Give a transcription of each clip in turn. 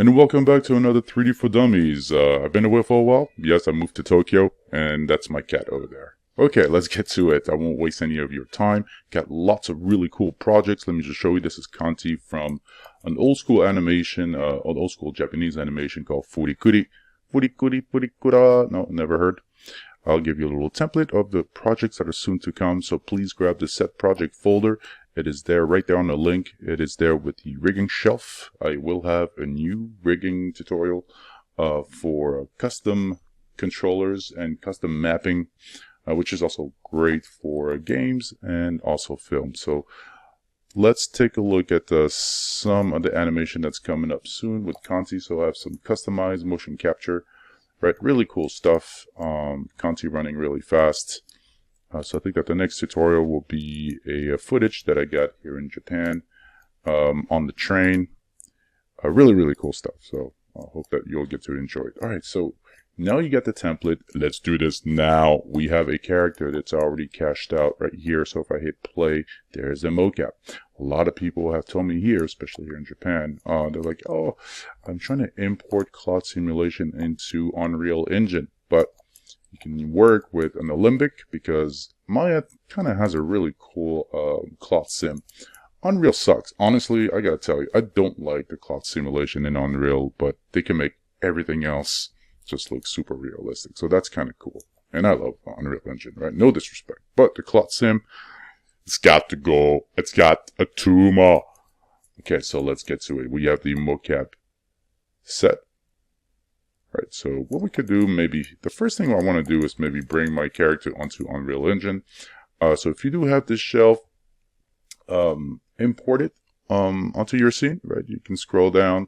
And welcome back to another 3D for Dummies. I've been away for a while. Yes, I moved to Tokyo, and that's my cat over there. Okay, let's get to it. I won't waste any of your time. Got lots of really cool projects. Let me just show you. This is Kanti from an old school animation, an old school Japanese animation called Furikuri. Furikuri, Furikura. No, never heard. I'll give you a little template of the projects that are soon to come, so please grab the set project folder. It is there right there on the link. It is there with the rigging shelf. I will have a new rigging tutorial for custom controllers and custom mapping, which is also great for games and also film. So let's take a look at some of the animation that's coming up soon with Kanti. So I have some customized motion capture. Right, really cool stuff. Kanti running really fast. So I think that the next tutorial will be a footage that I got here in Japan on the train. Really, really cool stuff. So I hope that you'll get to enjoy it. All right, so now you got the template. Let's do this now. We have a character that's already cached out right here. So if I hit play, there's a mocap. A lot of people have told me here, especially here in Japan, they're like, oh, I'm trying to import cloud simulation into Unreal Engine, but you can work with an Alembic because Maya kind of has a really cool cloud sim. Unreal sucks. Honestly, I gotta tell you, I don't like the cloud simulation in Unreal, but they can make everything else just look super realistic. So that's kind of cool. And I love Unreal Engine, right? No disrespect. But the cloud sim, it's got to go. It's got a tumor. Okay, so let's get to it. We have the mocap set. Right, so what we could do, maybe the first thing I want to do is maybe bring my character onto Unreal Engine. So if you do have this shelf, import it onto your scene, right? You can scroll down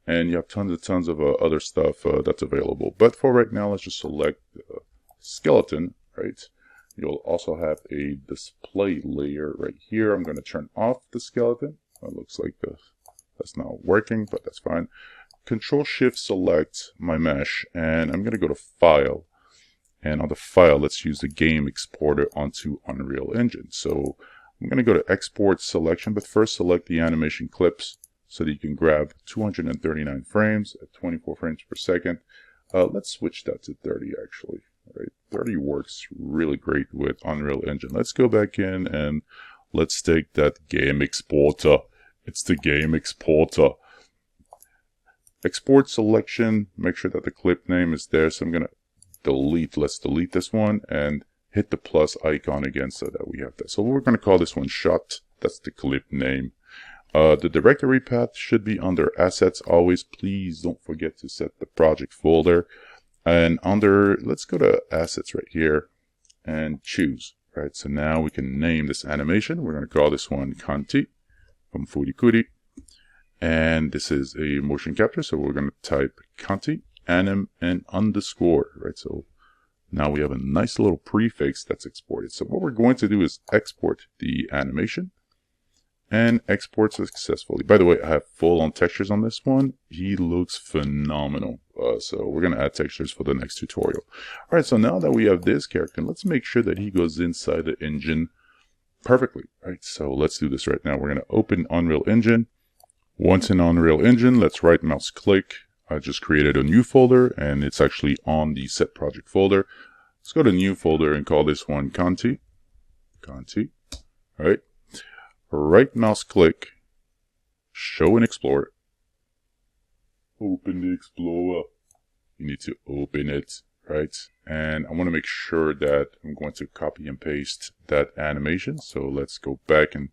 and you have tons of other stuff that's available. But for right now, let's just select skeleton, right? You'll also have a display layer right here. I'm going to turn off the skeleton. It looks like that's not working, but that's fine. Control-Shift select my mesh, and I'm going to go to File. And on the File, let's use the game exporter onto Unreal Engine. So I'm going to go to Export Selection, but first select the animation clips so that you can grab 239 frames at 24 frames per second. Let's switch that to 30 actually. Right, 30 works really great with Unreal Engine. Let's go back in and let's take that game exporter. It's the game exporter. Export selection, make sure that the clip name is there. So I'm going to delete, let's delete this one and hit the plus icon again so that we have that. So we're going to call this one shot. That's the clip name. The directory path should be under assets always. Please don't forget to set the project folder. And under, let's go to assets right here and choose, right? So now we can name this animation. We're going to call this one Kanti from Furikuri. And this is a motion capture. So we're going to type Kanti, anim, and underscore, right? So now we have a nice little prefix that's exported. So what we're going to do is export the animation and export successfully. By the way, I have full on textures on this one. He looks phenomenal. So we're going to add textures for the next tutorial. All right, so now that we have this character, let's make sure that he goes inside the engine perfectly. All right, so let's do this right now. We're going to open Unreal Engine. Once in Unreal Engine, let's right mouse click. I just created a new folder and it's actually on the set project folder. Let's go to new folder and call this one Kanti. Kanti. All right. Right mouse click, show and Explorer. Open the Explorer. You need to open it, right? And I want to make sure that I'm going to copy and paste that animation. So let's go back and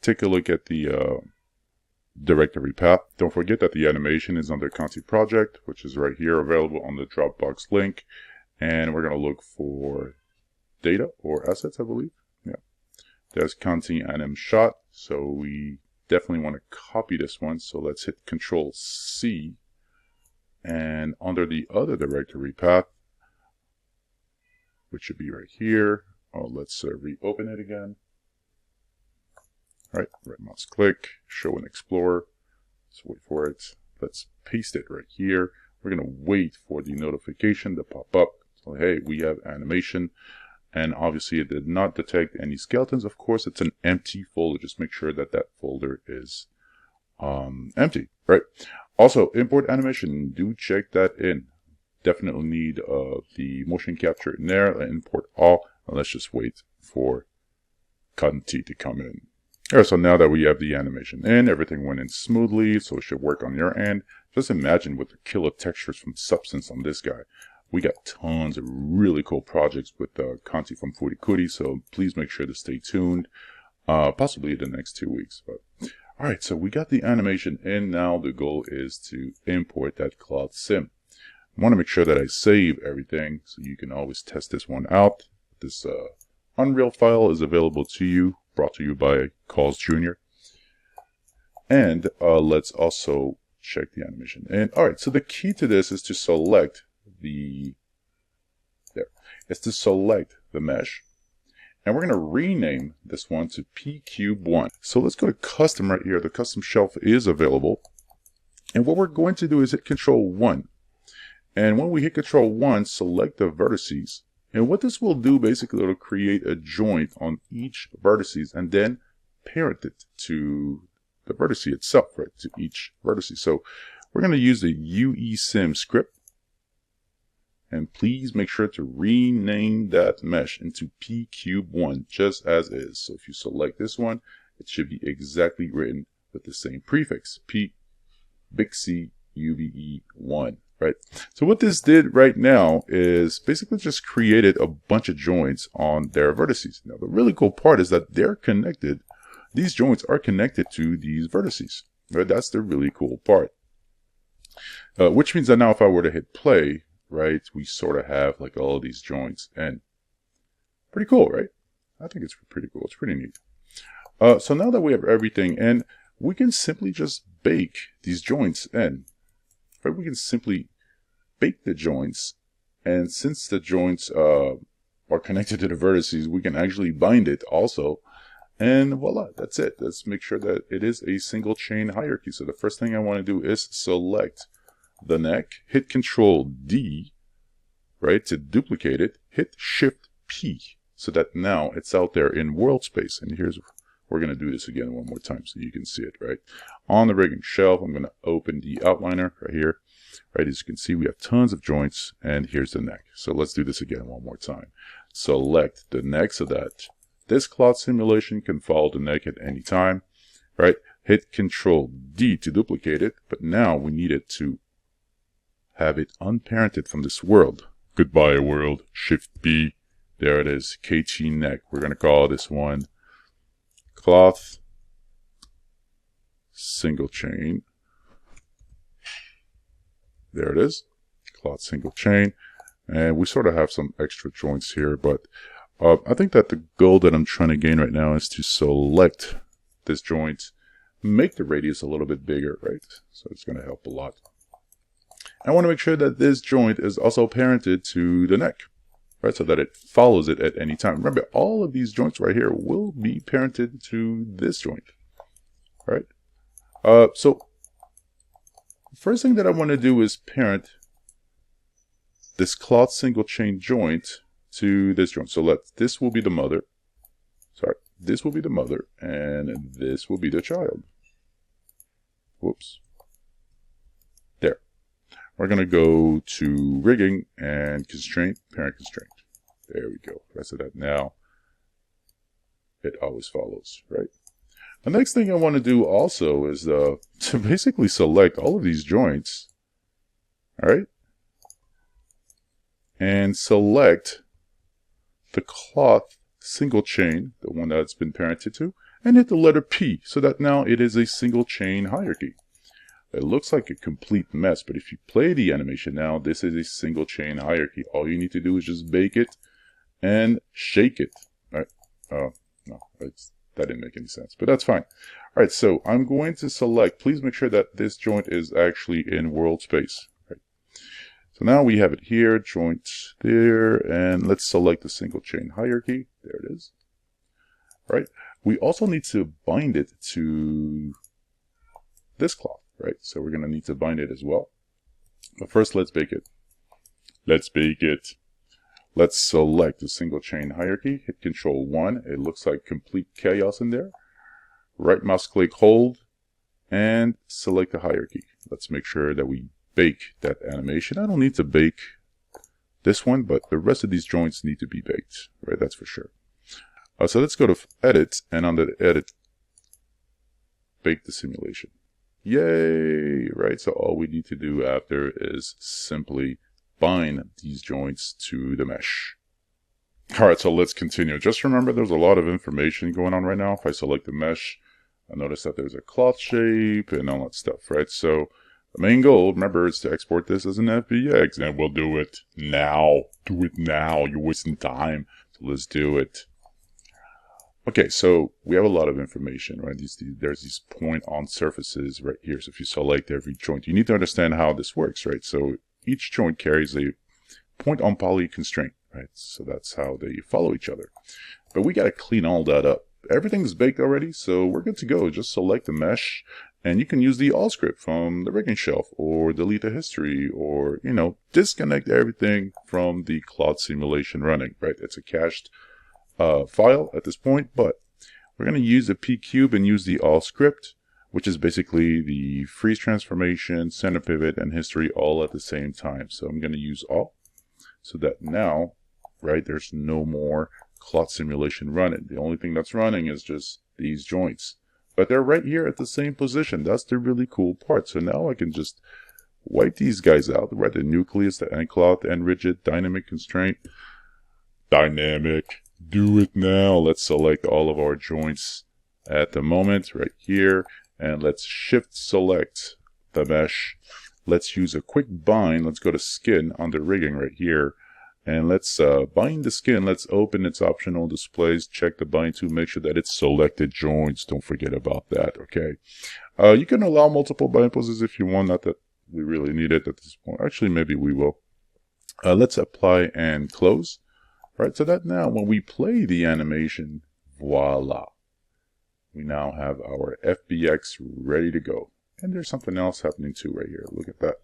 take a look at the directory path. Don't forget that the animation is under Kanti project, which is right here available on the Dropbox link. And we're going to look for data or assets, I believe. Yeah. There's Kanti anim shot. So we definitely want to copy this one. So let's hit Control C. And under the other directory path, which should be right here. Oh, let's reopen it again. All right, right mouse click, show and Explorer. Let's wait for it. Let's paste it right here. We're going to wait for the notification to pop up. So, hey, we have animation. And obviously it did not detect any skeletons. Of course, it's an empty folder. Just make sure that that folder is empty, right? Also, import animation, do check that in. Definitely need the motion capture in there, and import all, and let's just wait for Conti to come in. Alright, so now that we have the animation in, everything went in smoothly, so it should work on your end. Just imagine with the killer textures from Substance on this guy. We got tons of really cool projects with Conti from Furikuri, so please make sure to stay tuned. Possibly the next 2 weeks. But alright, so we got the animation in. Now the goal is to import that Cloud Sim. I want to make sure that I save everything, so you can always test this one out. This Unreal file is available to you, brought to you by Calls Jr. And let's also check the animation. And alright, so the key to this is to select the mesh, and we're going to rename this one to pcube1. So let's go to custom right here. The custom shelf is available, and what we're going to do is hit Control 1, and when we hit Control 1, select the vertices, and what this will do basically, it'll create a joint on each vertices and then parent it to the vertice itself, right, to each vertice. So we're going to use the UESIM script. And please make sure to rename that mesh into pcube1 just as is. So if you select this one, it should be exactly written with the same prefix, P, big C, UVE 1, right? So what this did right now is basically just created a bunch of joints on their vertices. Now the really cool part is that they're connected. These joints are connected to these vertices, right? That's the really cool part. Which means that now if I were to hit play, right, we sort of have like all of these joints, and pretty cool, right? I think it's pretty cool. It's pretty neat. So now that we have everything, and we can simply just bake these joints in, right? We can simply bake the joints, and since the joints are connected to the vertices, we can actually bind it also, and voila, that's it. Let's make sure that it is a single chain hierarchy. So the first thing I want to do is select the neck, hit Control D, right, to duplicate it, hit Shift P, so that now it's out there in world space. And we're going to do this again one more time so you can see it, right? On the rigging shelf, I'm going to open the outliner right here, right? As you can see, we have tons of joints, and here's the neck. So let's do this again one more time. Select the neck so that this cloud simulation can follow the neck at any time, right? Hit Control D to duplicate it, but now we need it to have it unparented from this world. Goodbye world, Shift B, there it is, KT neck. We're going to call this one cloth single chain. There it is, cloth single chain. And we sort of have some extra joints here, but I think that the goal that I'm trying to gain right now is to select this joint, make the radius a little bit bigger, right? So it's going to help a lot. I want to make sure that this joint is also parented to the neck, right? So that it follows it at any time. Remember, all of these joints right here will be parented to this joint, right? So the first thing that I want to do is parent this cloth single chain joint to this joint. So this will be the mother. Sorry, this will be the mother, and this will be the child. Whoops. There. We're going to go to rigging and constraint, parent constraint. There we go. Rest of that now. It always follows, right? The next thing I want to do also is to basically select all of these joints, all right? And select the cloth single chain, the one that's been parented to, and hit the letter P so that now it is a single chain hierarchy. It looks like a complete mess, but if you play the animation now, this is a single chain hierarchy. All you need to do is just bake it and shake it. All right? No, that didn't make any sense, but that's fine. All right, so I'm going to select, please make sure that this joint is actually in world space. Right? So now we have it here, joint there, and let's select the single chain hierarchy. There it is. All right. We also need to bind it to this cloth. Right, so we're going to need to bind it as well. But first, let's bake it. Let's bake it. Let's select the single chain hierarchy. Hit Control 1. It looks like complete chaos in there. Right mouse click, hold, and select the hierarchy. let's make sure that we bake that animation. I don't need to bake this one, but the rest of these joints need to be baked, right? That's for sure. So let's go to edit, and under the edit, bake the simulation. Yay, right? So all we need to do after is simply bind these joints to the mesh. All right, so let's continue. Just remember, there's a lot of information going on right now. If I select the mesh, I notice that there's a cloth shape and all that stuff, right? So the main goal, remember, is to export this as an FBX, and we'll do it now. Do it now. You're wasting time. So let's do it. Okay, so we have a lot of information, right? There's these point-on surfaces right here. So if you select every joint, you need to understand how this works, right? So each joint carries a point-on poly constraint, right? So that's how they follow each other. But we got to clean all that up. Everything's baked already, so we're good to go. Just select the mesh, and you can use the all script from the rigging shelf, or delete the history, or, you know, disconnect everything from the cloud simulation running, right? It's a cached file at this point, but we're going to use the p-cube and use the all script, which is basically the freeze transformation, center pivot, and history all at the same time. So I'm going to use all, so that now, right, there's no more cloud simulation running. The only thing that's running is just these joints, but they're right here at the same position. That's the really cool part. So now I can just wipe these guys out, right? The nucleus, the end cloth, end rigid, dynamic constraint, dynamic. Do it now. Let's select all of our joints at the moment right here, and let's shift select the mesh. Let's use a quick bind. Let's go to skin under rigging right here, and let's bind the skin. Let's open its optional displays, check the bind to make sure that it's selected joints. Don't forget about that. Okay, you can allow multiple bind poses if you want, not that we really need it at this point. Actually, maybe we will. Let's apply and close. Right, so that now when we play the animation, voila, we now have our FBX ready to go. And there's something else happening too right here. Look at that.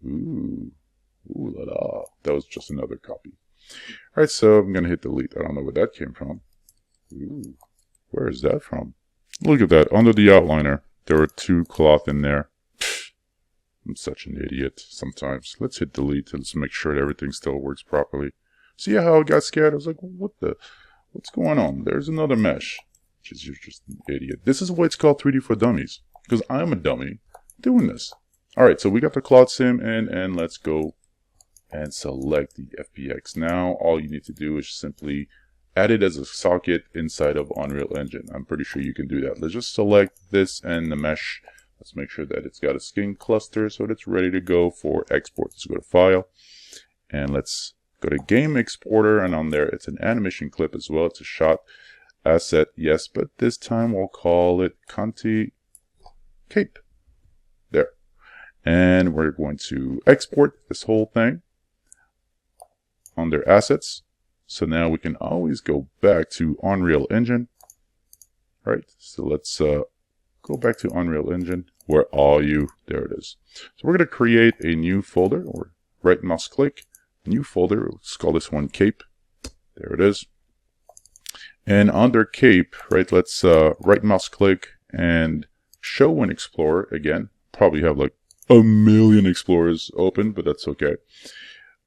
Ooh, ooh la la. That was just another copy. All right, so I'm going to hit delete. I don't know where that came from. Ooh, where is that from? Look at that. Under the outliner, there were two cloth in there. I'm such an idiot sometimes. Let's hit delete and let's make sure that everything still works properly. See how I got scared? I was like, what's going on? There's another mesh. You're just an idiot. This is why it's called 3D for Dummies, because I'm a dummy doing this. All right, so we got the cloud sim in, and let's go and select the FBX. Now, all you need to do is simply add it as a socket inside of Unreal Engine. I'm pretty sure you can do that. Let's just select this and the mesh. Let's make sure that it's got a skin cluster so that it's ready to go for export. Let's go to File, and let's go to Game Exporter, and on there it's an animation clip as well. It's a shot asset, yes, but this time we'll call it Conti Cape. There. And we're going to export this whole thing under Assets. So now we can always go back to Unreal Engine. Right, so let's go back to Unreal Engine. Where are you? There it is. So we're going to create a new folder, or right mouse click. New folder, let's call this one Cape. There it is. And under Cape, right, let's right mouse click and show an explorer again. Probably have like a million explorers open, but that's okay.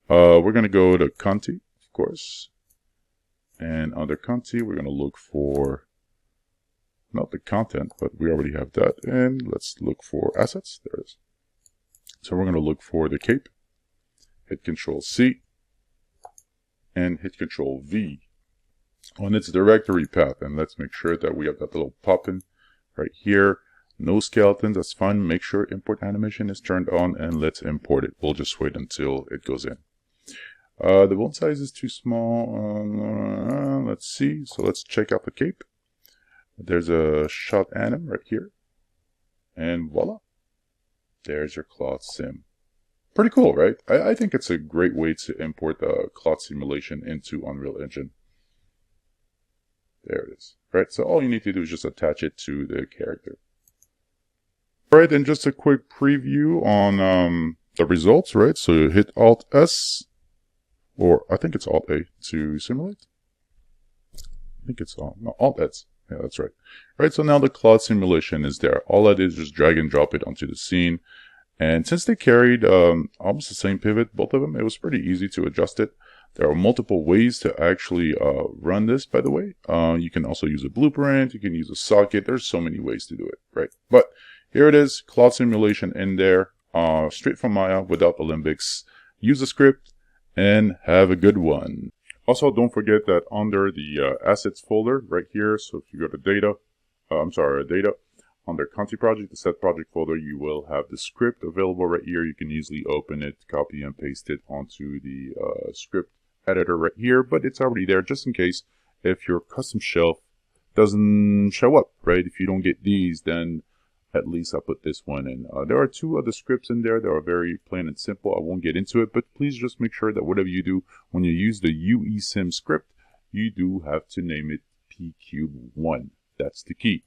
We're going to go to Conti, of course. And under Conti, we're going to look for not the content, but we already have that. And let's look for assets. There it is. So we're going to look for the Cape. Hit Control C and hit Control V on its directory path, and let's make sure that we have that little pop-in right here. No skeletons, that's fine. Make sure import animation is turned on, and let's import it. We'll just wait until it goes in. The bone size is too small. Let's see. So let's check out the Cape. There's a shot anim right here, and voila, there's your cloth sim. Pretty cool, right? I think it's a great way to import the cloud simulation into Unreal Engine. There it is. Right, so all you need to do is just attach it to the character. Alright, and just a quick preview on the results, right? So hit Alt-S, or I think it's Alt-A to simulate. I think it's Alt-S. Yeah, that's right. Right, so now the cloud simulation is there. All I did is just drag and drop it onto the scene. And since they carried almost the same pivot, both of them, it was pretty easy to adjust it. There are multiple ways to actually run this, by the way. You can also use a blueprint. You can use a socket. There's so many ways to do it, right? But here it is, cloud simulation in there, straight from Maya without the limbics. Use the script and have a good one. Also, don't forget that under the assets folder right here, so if you go to data, data, under Conti project, the set project folder, you will have the script available right here. You can easily open it, copy and paste it onto the script editor right here, but it's already there just in case if your custom shelf doesn't show up, right? If you don't get these, then at least I'll put this one in. There are two other scripts in there that are very plain and simple. I won't get into it, but please just make sure that whatever you do, when you use the UESIM script, you do have to name it PQ1. That's the key.